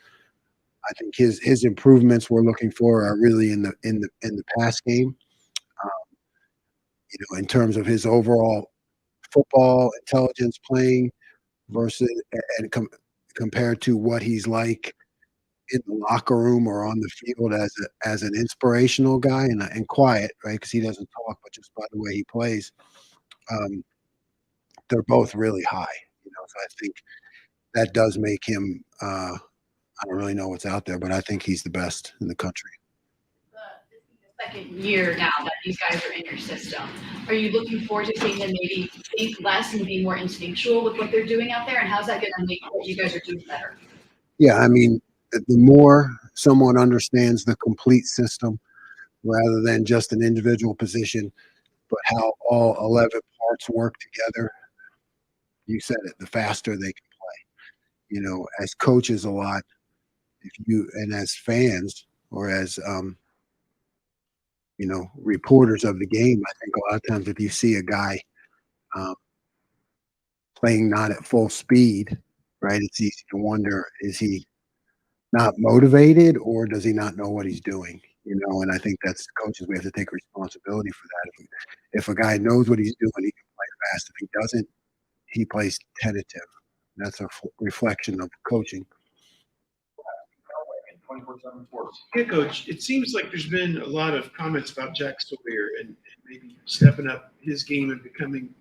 I think his improvements we're looking for are really in the pass game. In terms of his overall football intelligence playing versus and compared to what he's like in the locker room or on the field as an inspirational guy and quiet, right? Because he doesn't talk, but just by the way he plays, they're both really high. So I think that does make him. I don't really know what's out there, but I think he's the best in the country. The second year now that these guys are in your system, are you looking forward to seeing them maybe think less and be more instinctual with what they're doing out there? And how's that going to make what you guys are doing better? Yeah, I mean, the more someone understands the complete system rather than just an individual position, but how all 11 parts work together, you said it, the faster they can play. As coaches a lot, and as fans or as, reporters of the game, I think a lot of times if you see a guy playing not at full speed, right, it's easy to wonder, is he not motivated or does he not know what he's doing? And I think that's coaches, we have to take responsibility for that. If a guy knows what he's doing, he can play fast. If he doesn't, he plays tentative. That's a reflection of coaching. Yeah, Coach, it seems like there's been a lot of comments about Jack Sawyer and maybe stepping up his game and becoming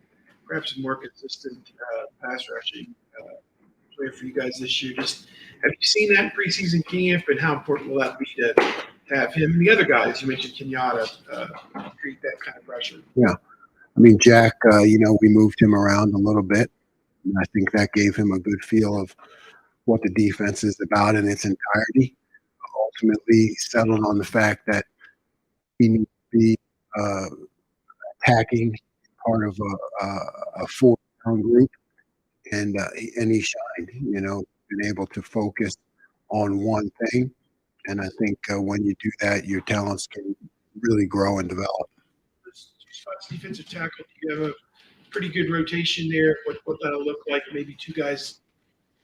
perhaps a more consistent pass rushing player for you guys this year. Just have you seen that in preseason camp, and how important will that be to have him and the other guys you mentioned, Kenyatta, create that kind of pressure? Yeah, I mean Jack. We moved him around a little bit. And I think that gave him a good feel of what the defense is about in its entirety. Ultimately, settled on the fact that he needs to be uh, attacking part of a four-down group, and he shined. Been able to focus on one thing, and I think when you do that, your talents can really grow and develop. Spots defensive tackle. You have a pretty good rotation there. What that'll look like? Maybe two guys,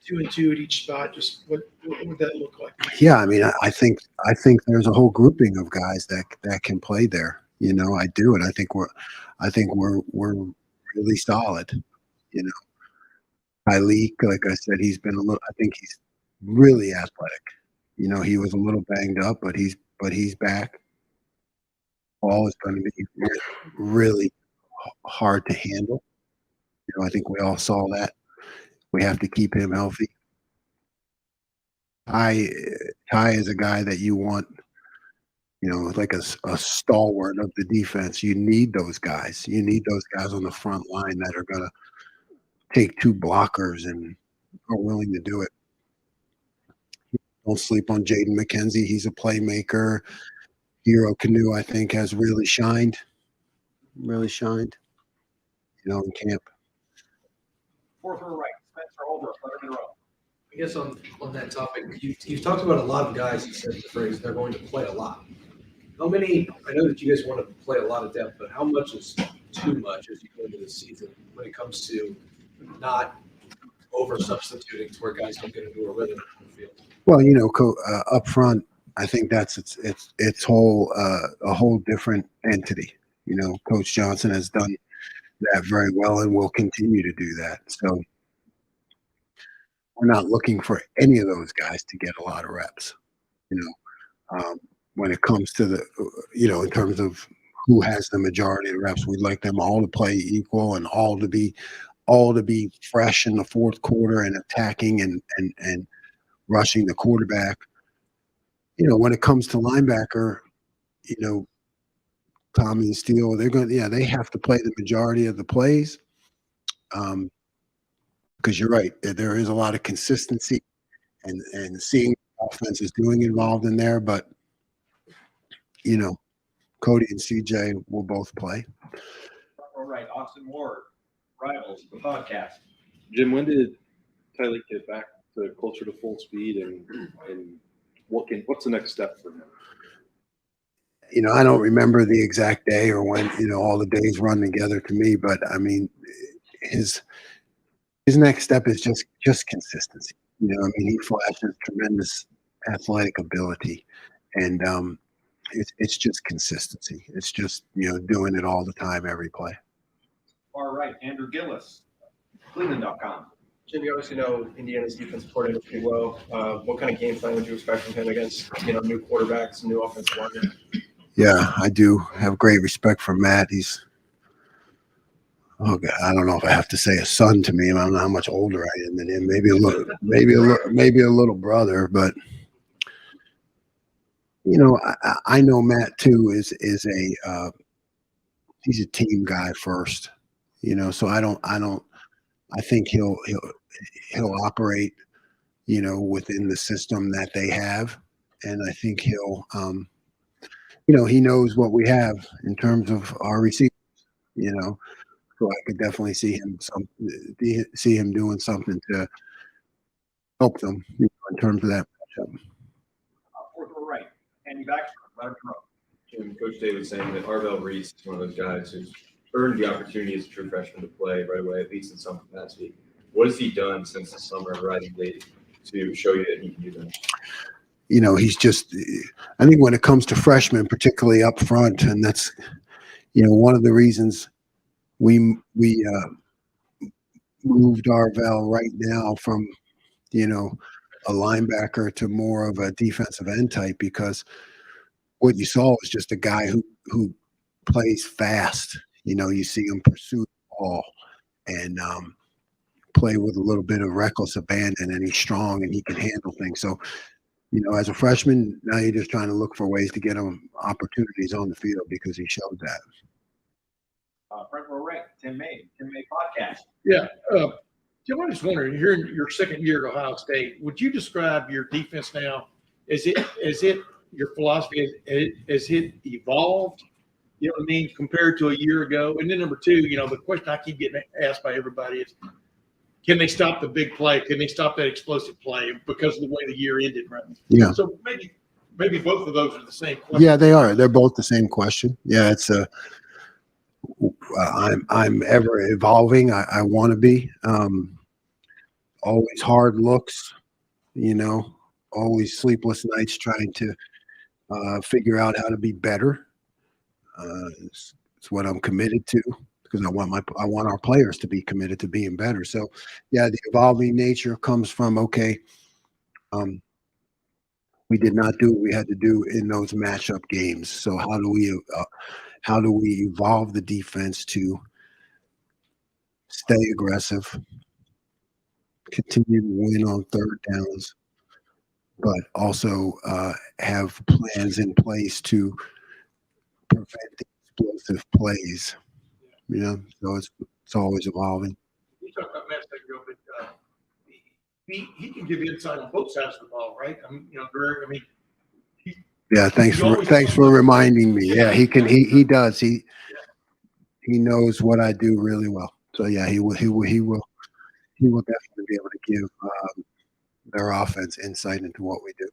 2 and 2 at each spot. Just what would that look like? Yeah, I mean, I think there's a whole grouping of guys that can play there. I do, and I think we're really solid. Tyleek, like I said, he's been a little. I think he's really athletic. He was a little banged up, but he's back. Paul is going to be really hard to handle. I think we all saw that. We have to keep him healthy. Ty is a guy that you want, like a stalwart of the defense. You need those guys. You need those guys on the front line that are going to take two blockers and are willing to do it. Don't sleep on Jaden McKenzie. He's a playmaker. Hero Canoe, I think, has really shined. In camp. Fourth row right, Spencer Holbrook, Letterman Row. I guess on that topic, you've talked about a lot of guys. You said the phrase they're going to play a lot. How many? I know that you guys want to play a lot of depth, but how much is too much as you go into the season when it comes to not over substituting to where guys don't get into a rhythm on the field? Well, up front, I think that's it's whole a whole different entity. Coach Johnson has done that very well and will continue to do that. So we're not looking for any of those guys to get a lot of reps. When it comes to the, in terms of who has the majority of the reps, we'd like them all to play equal and all to be fresh in the fourth quarter and attacking and rushing the quarterback. When it comes to linebacker, Tommy and Steele, they have to play the majority of the plays. Because you're right, there is a lot of consistency and seeing what offense is doing involved in there, but Cody and CJ will both play. All right, Austin Ward, Rivals, the podcast. Jim, when did Tyleek get back to closer to full speed, and what's the next step for him? I don't remember the exact day or when, all the days run together to me, but I mean, his next step is just consistency. He flashes tremendous athletic ability, and it's just consistency. It's just, doing it all the time, every play. All right, Andrew Gillis, Cleveland.com. Jim, you obviously know Indiana's defense coordinator pretty well. What kind of game plan would you expect from him against, new quarterbacks, new offensive linemen? Yeah, I do have great respect for Matt. He's, oh God, I don't know if I have to say a son to me. I don't know how much older I am than him. Maybe a little brother, but I know Matt too is he's a team guy first. So I think he'll operate, within the system that they have, and I think he'll he knows what we have in terms of our receivers, so I could definitely see him doing something to help them in terms of that matchup. Fourth row right, Andy Baxter, Letterman Row. Jim, Coach Dave was saying that Arvell Reese is one of those guys who's earned the opportunity as a true freshman to play right away, at least in some capacity. What has he done since the summer of riding late to show you that he can do that? He's just, I think when it comes to freshmen, particularly up front, and that's, one of the reasons we moved Arvell right now from, a linebacker to more of a defensive end type, because what you saw was just a guy who plays fast. You see him pursue the ball and play with a little bit of reckless abandon, and he's strong and he can handle things. So, as a freshman, now you're just trying to look for ways to get him opportunities on the field because he showed that. Front row right, Tim May podcast. Yeah. Jim, I'm just wondering, you're in your second year at Ohio State. Would you describe your defense now? Is it your philosophy? Has it evolved? You know what I mean, compared to a year ago? And then number two, the question I keep getting asked by everybody is, can they stop the big play? Can they stop that explosive play because of the way the year ended, right? Yeah. So maybe both of those are the same question. Yeah, they are. They're both the same question. Yeah, it's I'm ever evolving. I want to be. Always hard looks, always sleepless nights trying to figure out how to be better. It's what I'm committed to because I want our players to be committed to being better. So, yeah, the evolving nature comes from we did not do what we had to do in those matchup games. So how do we evolve the defense to stay aggressive, continue to win on third downs, but also have plans in place to prevent the explosive plays. So it's always evolving. You talked about Matt Stegro, but he can give you insight on both sides of the ball, right? Greg. Yeah, thanks for reminding me. Yeah, he can. He does. He knows what I do really well. So yeah, he will definitely be able to give their offense insight into what we do.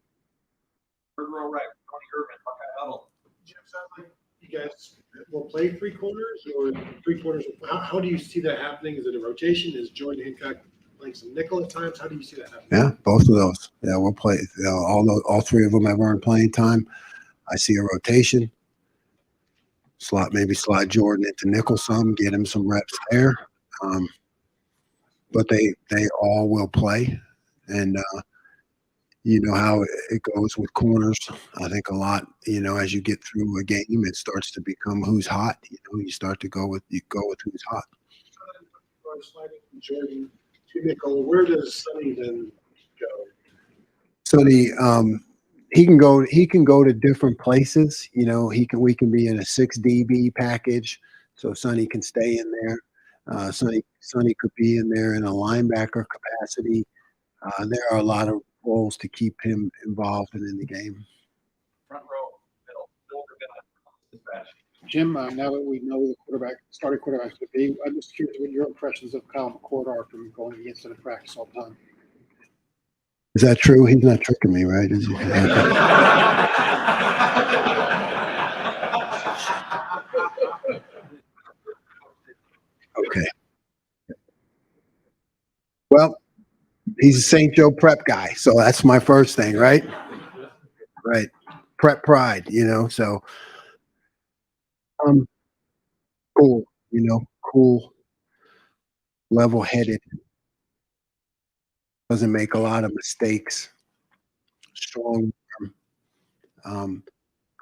Third row right, Tony Urban, Buckeye Huddle. Jim, sounds like you guys will play 3 quarters or 3 quarters. How do you see that happening? Is it a rotation? Is Jordan Hancock playing some nickel at times? How do you see that happening? Yeah, both of those. Yeah, we'll play. All 3 of them have earned playing time. I see a rotation. Maybe slide Jordan into nickel some, get him some reps there. But they all will play, and you know how it goes with corners. I think a lot. As you get through a game, it starts to become who's hot. You start to go with who's hot. Sliding from Jordan to nickel, where does Sonny then go? Sonny, he can go to different places. We can be in a 6 DB package, so Sonny can stay in there. Sonny could be in there in a linebacker capacity. There are a lot of roles to keep him involved and in the game. Front row, middle. Jim, now that we know the starting quarterbacks to be, I'm just curious what your impressions of Kyle McCord are from going against him in practice all the time. Is that true? He's not tricking me, right? Is he? Okay. Well, he's a St. Joe prep guy, so that's my first thing, right? Right. Prep pride, so cool, cool, level-headed, doesn't make a lot of mistakes, strong. But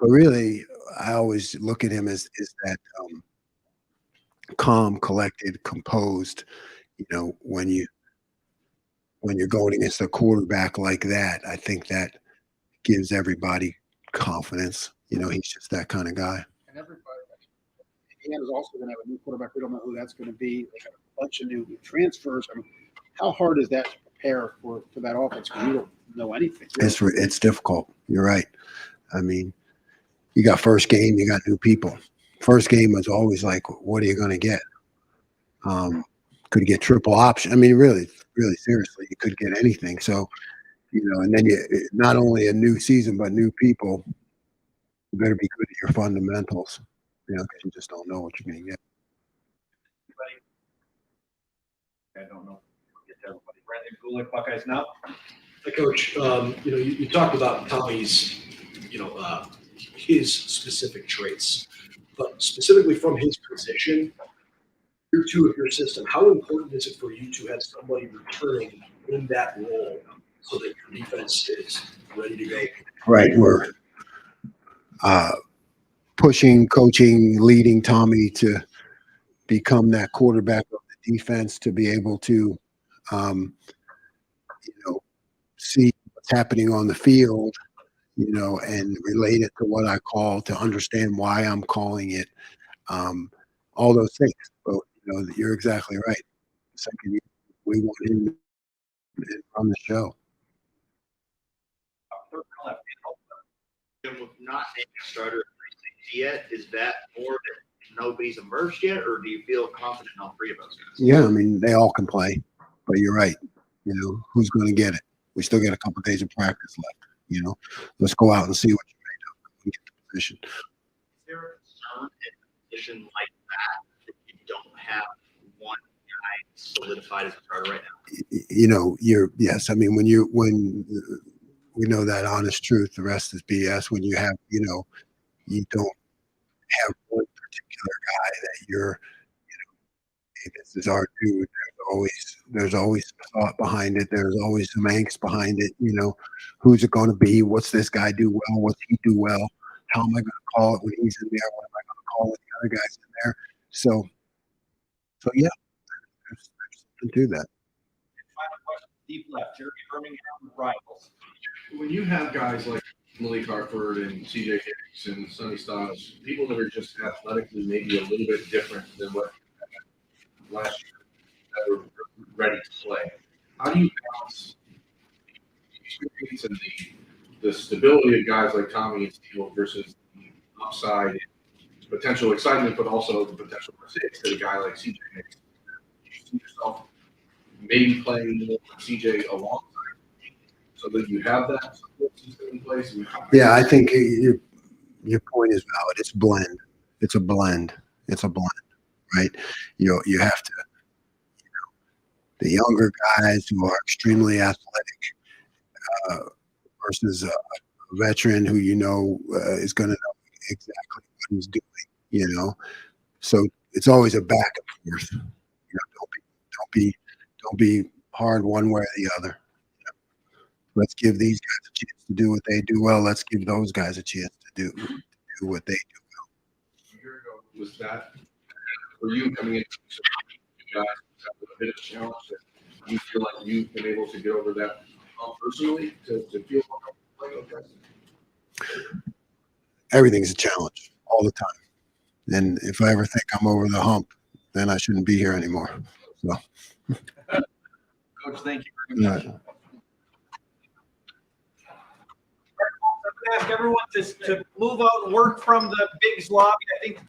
really, I always look at him as that calm, collected, composed. When you're going against a quarterback like that, I think that gives everybody confidence. He's just that kind of guy. And everybody, Indiana's also going to have a new quarterback. We don't know who that's going to be. They got a bunch of new transfers. How hard is that to prepare for that offense? Because you don't know anything. It's difficult. You're right. You got first game, you got new people. First game was always like, what are you going to get? Could you get triple option? Really, really seriously, you could get anything. So, and then not only a new season, but new people. You better be good at your fundamentals, because you just don't know what you're going to get. I don't know. Get to everybody. Brandon Gulick, Buckeyes now. Hey, Coach, you talked about Tommy's, his specific traits, but specifically from his position, year 2 of your system, how important is it for you to have somebody returning in that role so that your defense is ready to go? Right. We're pushing, coaching, leading Tommy to become that quarterback of the defense, to be able to, see what's happening on the field, and relate it to what I call, to understand why I'm calling it, all those things. But, you're exactly right. Second year, we want him to run the show. With not naming a starter at 360 yet, is that more that nobody's emerged yet, or do you feel confident in all three of those guys? Yeah, I mean, they all can play, but you're right. You know, who's going to get it? We still got a couple of days of practice left. You know, let's go out and see what you made of and get the position. Is there a concern in a position like that you don't have one guy solidified as a starter right now? You know, yes. I mean, when we know that honest truth, the rest is BS. When you have, you know, you don't have one particular guy that you're, you know, hey, this is our dude. There's always some thought behind it. There's always some angst behind it. You know, who's it going to be? What's this guy do well? What's he do well? How am I going to call it when he's in there? What am I going to call when the other guys in there? So yeah, there's something to that. Final question, deep left, Jeremy Birmingham, rivals. When you have guys like Malik Hartford and CJ Hicks and Sonny Styles, people that are just athletically maybe a little bit different than what last year that were ready to play, how do you balance the experience and the stability of guys like Tommy and Steele versus the upside and potential excitement, but also the potential mistakes that a guy like CJ makes? Do you see yourself maybe playing more with CJ alongside so that you have that support system in place? Yeah, I think your point is valid. It's blend. It's a blend. It's a blend, right? You have to, you know, the younger guys who are extremely athletic versus a veteran who you know is going to know exactly what he's doing. You know, so it's always a back and forth. You know, don't be hard one way or the other. Let's give these guys a chance to do what they do well. Let's give those guys a chance to do what they do well. A year ago, was that for you coming into you guys a bit of a challenge that you feel like you've been able to get over that personally to feel more comfortable playing those guys? Everything's a challenge all the time. And if I ever think I'm over the hump, then I shouldn't be here anymore. So, Coach, thank you very much. yeah. Ask everyone to move out and work from the Biggs lobby. I think